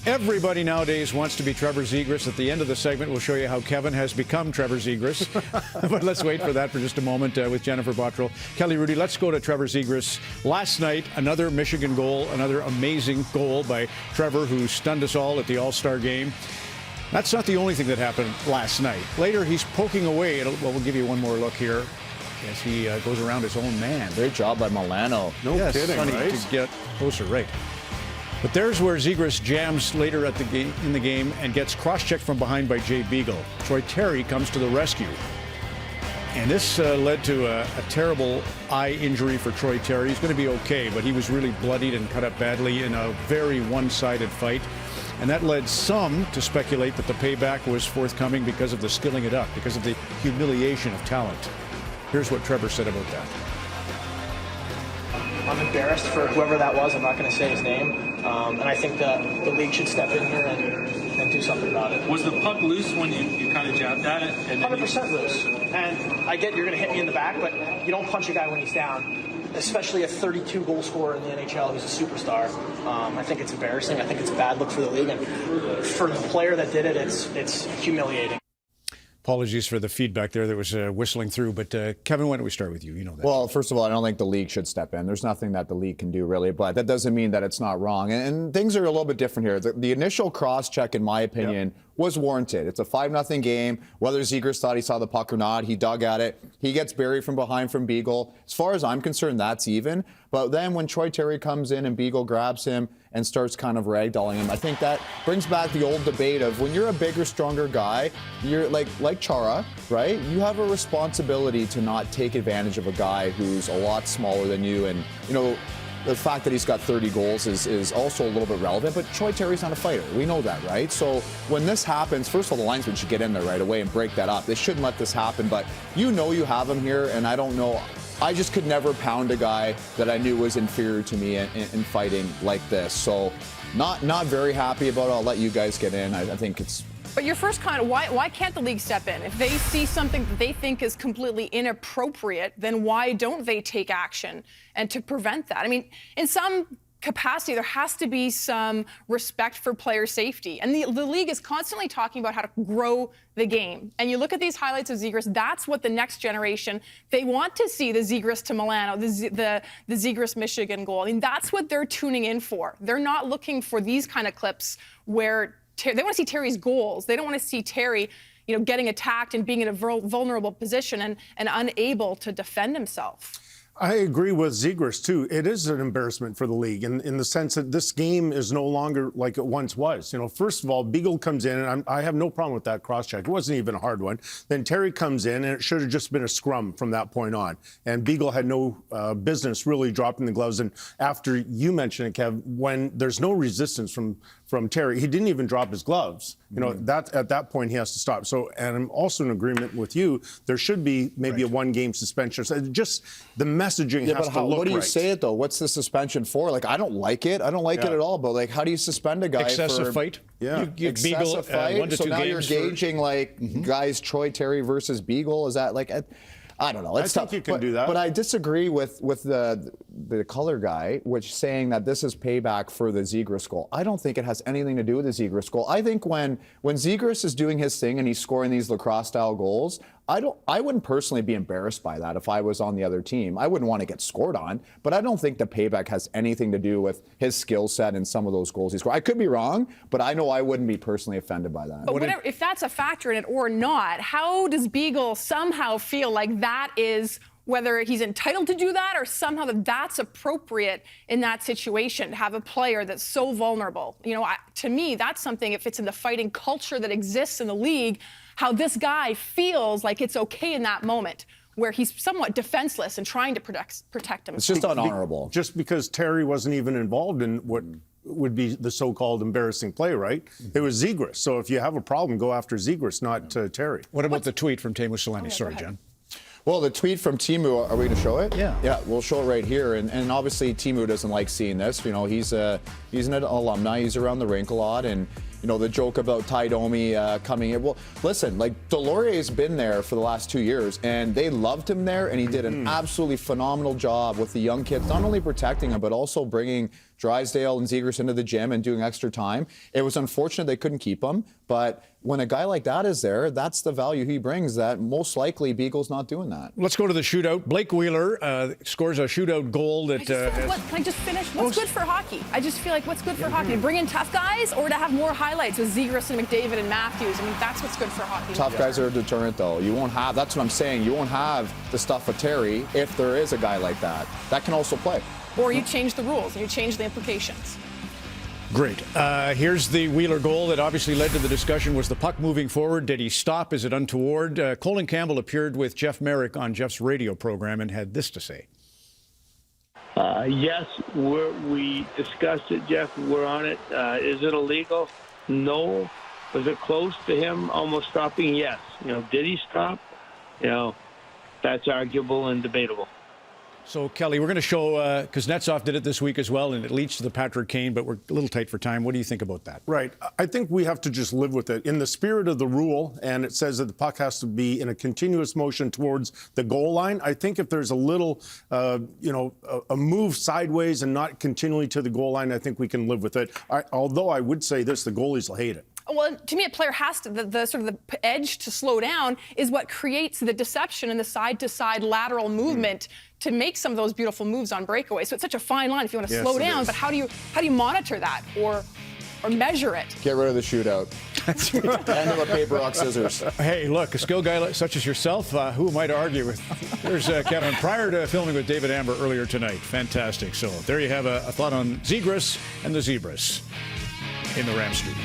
Everybody nowadays wants to be Trevor Zegras. At the end of the segment, we'll show you how Kevin has become Trevor Zegras. But let's wait for that for just a moment with Jennifer Bottrell. Kelly Rudy, let's go to Trevor Zegras. Last night, another Michigan goal, another amazing goal by Trevor, who stunned us all at the All-Star game. That's not the only thing that happened last night. Later, he's poking away. Well, we'll give you one more look here as he goes around his own man. Great job by Milano. No kidding, right? To get closer, right. But there's where Zegras jams later at in the game and gets cross-checked from behind by Jay Beagle. Troy Terry comes to the rescue. And this led to a terrible eye injury for Troy Terry. He's going to be okay, but he was really bloodied and cut up badly in a very one-sided fight. And that led some to speculate that the payback was forthcoming because of the skilling it up, because of the humiliation of talent. Here's what Trevor said about that. I'm embarrassed for whoever that was. I'm not going to say his name. And I think the league should step in here and do something about it. Was the puck loose when you kind of jabbed at it? And 100% loose. And I get you're going to hit me in the back, but you don't punch a guy when he's down, especially a 32-goal scorer in the NHL who's a superstar. I think it's embarrassing. I think it's a bad look for the league. And for the player that did it, it's humiliating. Apologies for the feedback there that was whistling through. But Kevin, why don't we start with you? You know that. Well, first of all, I don't think the league should step in. There's nothing that the league can do, really. But that doesn't mean that it's not wrong. And things are a little bit different here. The initial cross-check, in my opinion, was warranted. It's a 5-0 game. Whether Zegras thought he saw the puck or not, he dug at it. He gets buried from behind from Beagle. As far as I'm concerned, that's even. But then when Troy Terry comes in and Beagle grabs him and starts kind of ragdolling him, I think that brings back the old debate of when you're a bigger, stronger guy, you're like Chara, right? You have a responsibility to not take advantage of a guy who's a lot smaller than you. And, you know, the fact that he's got 30 goals is also a little bit relevant, but Troy Terry's not a fighter. We know that, right? So when this happens, first of all, the linesman should get in there right away and break that up. They shouldn't let this happen, but you know you have him here, and I don't know. I just could never pound a guy that I knew was inferior to me in fighting like this. So not very happy about it. I'll let you guys get in. I think it's... But your first comment, why can't the league step in? If they see something that they think is completely inappropriate, then why don't they take action and to prevent that? I mean, in some capacity, there has to be some respect for player safety. And the league is constantly talking about how to grow the game. And you look at these highlights of Zegras, that's what the next generation, they want to see the Zegras to Milano, the Zegras Michigan goal. I mean, that's what they're tuning in for. They're not looking for these kind of clips where they want to see Terry's goals. They don't want to see Terry, you know, getting attacked and being in a vulnerable position and unable to defend himself. I agree with Zegras, too. It is an embarrassment for the league in the sense that this game is no longer like it once was. You know, first of all, Beagle comes in, and I have no problem with that cross-check. It wasn't even a hard one. Then Terry comes in, and it should have just been a scrum from that point on. And Beagle had no business really dropping the gloves. And after you mentioned it, Kev, when there's no resistance from Terry, he didn't even drop his gloves. You know, that at that point he has to stop. So, and I'm also in agreement with you. There should be maybe a one-game suspension. So just the messaging has to look right. What do you say it though? What's the suspension for? Like, I don't like it. I don't like it at all. But like, how do you suspend a guy excessive for fight? Yeah, Excessive fight. 1 to 2 so now games you're gauging like guys Troy Terry versus Beagle. Is that like? I don't know. It's I think you can do that. But I disagree with the color guy, which saying that this is payback for the Zegras goal. I don't think it has anything to do with the Zegras goal. I think when Zegras is doing his thing and he's scoring these lacrosse-style goals, I wouldn't personally be embarrassed by that if I was on the other team. I wouldn't want to get scored on, but I don't think the payback has anything to do with his skill set and some of those goals he scored. I could be wrong, but I know I wouldn't be personally offended by that. But whatever, if that's a factor in it or not, how does Beagle somehow feel like that is, whether he's entitled to do that or somehow that's appropriate in that situation, to have a player that's so vulnerable? You know, to me, that's something, if it's in the fighting culture that exists in the league, how this guy feels like it's okay in that moment where he's somewhat defenseless and trying to protect himself. It's just unhonorable. Just because Terry wasn't even involved in what would be the so-called embarrassing play, right? It was Zegras. So if you have a problem, go after Zegras, not Terry. What about the tweet from Teemu Selanne? Sorry, Jen. Well, the tweet from Teemu, are we going to show it? Yeah. Yeah, we'll show it right here. And obviously, Teemu doesn't like seeing this. You know, he's an alumni. He's around the rink a lot. And, you know, the joke about Ty Domi coming in. Well, listen, like, Delorier's been there for the last 2 years, and they loved him there, and he did an absolutely phenomenal job with the young kids, not only protecting him, but also bringing Drysdale and Zegras into the gym and doing extra time. It was unfortunate they couldn't keep him, but when a guy like that is there, that's the value he brings that most likely Beagle's not doing that. Let's go to the shootout. Blake Wheeler scores a shootout goal that... Can I just finish? What's good for hockey? I just feel like what's good for hockey? To bring in tough guys or to have more highlights with Zegras and McDavid and Matthews? I mean, that's what's good for hockey. Tough guys are a deterrent, though. You won't have, that's what I'm saying, you won't have the stuff with Terry if there is a guy like that. That can also play. Or you change the rules and you change the implications. Great. Here's the Wheeler goal that obviously led to the discussion. Was the puck moving forward? Did he stop? Is it untoward? Colin Campbell appeared with Jeff Merrick on Jeff's radio program and had this to say. Yes, we discussed it, Jeff. We're on it. Is it illegal? No. Was it close to him almost stopping? Yes. Did he stop? That's arguable and debatable. So, Kelly, we're going to show, Kuznetsov did it this week as well, and it leads to the Patrick Kane, but we're a little tight for time. What do you think about that? Right. I think we have to just live with it. In the spirit of the rule, and it says that the puck has to be in a continuous motion towards the goal line, I think if there's a little, a move sideways and not continually to the goal line, I think we can live with it. Although I would say this, the goalies will hate it. Well, to me, a player has to, the sort of the edge to slow down is what creates the deception and the side-to-side lateral movement to make some of those beautiful moves on breakaways. So it's such a fine line if you want to slow down, but how do you monitor that or measure it? Get rid of the shootout. End of a paper, rock, scissors. Hey, look, a skill guy such as yourself, who am I to argue with? Here's Kevin. Prior to filming with David Amber earlier tonight, fantastic. So there you have a thought on Zegras and the Zebras in the Rams studio.